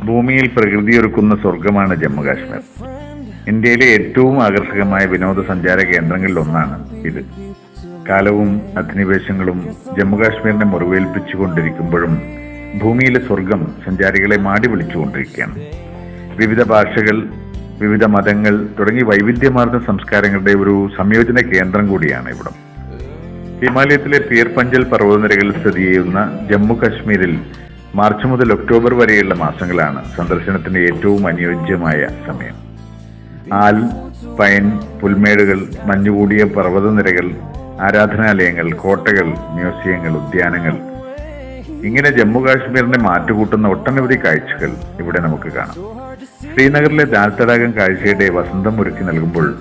ഭൂമിയിൽ പ്രകൃതിയൊരുക്കുന്ന സ്വർഗമാണ് ജമ്മു കാശ്മീർ. ഇന്ത്യയിലെ ഏറ്റവും ആകർഷകമായ വിനോദസഞ്ചാര കേന്ദ്രങ്ങളിൽ ഒന്നാണ് ഇത്. കാലവും അധിനിവേശങ്ങളും ജമ്മു കാശ്മീരിനെ മുറിവേൽപ്പിച്ചുകൊണ്ടിരിക്കുമ്പോഴും ഭൂമിയിലെ സ്വർഗം സഞ്ചാരികളെ മാടി വിളിച്ചുകൊണ്ടിരിക്കുകയാണ്. വിവിധ ഭാഷകൾ, വിവിധ മതങ്ങൾ തുടങ്ങി വൈവിധ്യമാർന്ന സംസ്കാരങ്ങളുടെ ഒരു സംയോജന കേന്ദ്രം കൂടിയാണ് ഇവിടം. ഹിമാലയത്തിലെ പീർ പഞ്ചൽ പർവ്വതനിരകളിൽ സ്ഥിതി ചെയ്യുന്ന ജമ്മു കാശ്മീരിൽ മാർച്ച് മുതൽ ഒക്ടോബർ വരെയുള്ള മാസങ്ങളാണ് സന്ദർശനത്തിന് ഏറ്റവും അനുയോജ്യമായ സമയം. ആൽ, പൈൻ, പുൽമേടുകൾ, മഞ്ഞുകൂടിയ പർവ്വതനിരകൾ, ആരാധനാലയങ്ങൾ, കോട്ടകൾ, മ്യൂസിയങ്ങൾ, ഉദ്യാനങ്ങൾ, ഇങ്ങനെ ജമ്മു കാശ്മീരിനെ മാറ്റുകൂട്ടുന്ന ഒട്ടനവധി കാഴ്ചകൾ ഇവിടെ നമുക്ക് കാണാം. ശ്രീനഗറിലെ ദാൽ തടാകം കാഴ്ചയുടെ വസന്തം ഒരുക്കി നൽകുമ്പോൾ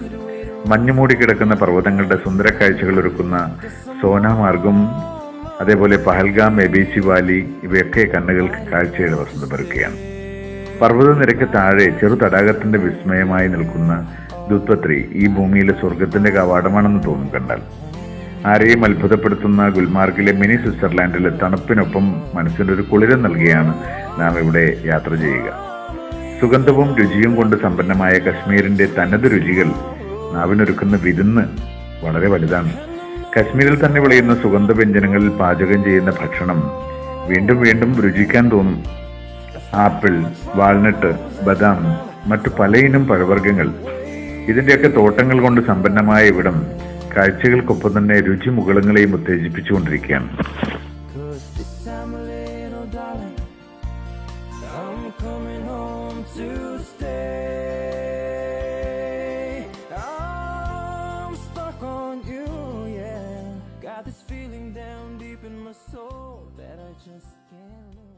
മഞ്ഞുമൂടി കിടക്കുന്ന പർവ്വതങ്ങളുടെ സുന്ദര കാഴ്ചകൾ ഒരുക്കുന്ന സോനാമാർഗും, അതേപോലെ പഹൽഗാം, എബിസി വാലി, ഇവയൊക്കെ കണ്ണുകൾക്ക് കാഴ്ചയുടെ വസന്തം ഒരുക്കുകയാണ്. പർവ്വതനിരക്ക് താഴെ ചെറു തടാകത്തിന്റെ വിസ്മയമായി നിൽക്കുന്ന ദുത്പത്രി ഈ ഭൂമിയിലെ സ്വർഗത്തിന്റെ കവാടമാണെന്ന് തോന്നും കണ്ടാൽ. ആരെയും അത്ഭുതപ്പെടുത്തുന്ന ഗുൽമാർഗിലെ മിനി സ്വിറ്റ്സർലാൻഡിലെ തണുപ്പിനൊപ്പം മനസ്സിനൊരു കുളിരം നൽകിയാണ് നാം ഇവിടെ യാത്ര ചെയ്യുക. സുഗന്ധവും രുചിയും കൊണ്ട് സമ്പന്നമായ കശ്മീരിന്റെ തനത് രുചികൾ നാവിനൊരുക്കുന്ന വിരുന്ന് വളരെ വലുതാണ്. കശ്മീരിൽ തന്നെ വിളയുന്ന സുഗന്ധവ്യഞ്ജനങ്ങളിൽ പാചകം ചെയ്യുന്ന ഭക്ഷണം വീണ്ടും വീണ്ടും രുചിക്കാൻ തോന്നും. ആപ്പിൾ, വാൾനട്ട്, ബദാം, മറ്റു പലയിനം പഴവർഗ്ഗങ്ങൾ, ഇതിന്റെയൊക്കെ തോട്ടങ്ങൾ കൊണ്ട് സമ്പന്നമായ ഇവിടം കാഴ്ചകൾക്കൊപ്പം തന്നെ രുചി മുകളങ്ങളെയും ഉത്തേജിപ്പിച്ചുകൊണ്ടിരിക്കുകയാണ്. Got this feeling down deep in my soul that I just can't lose.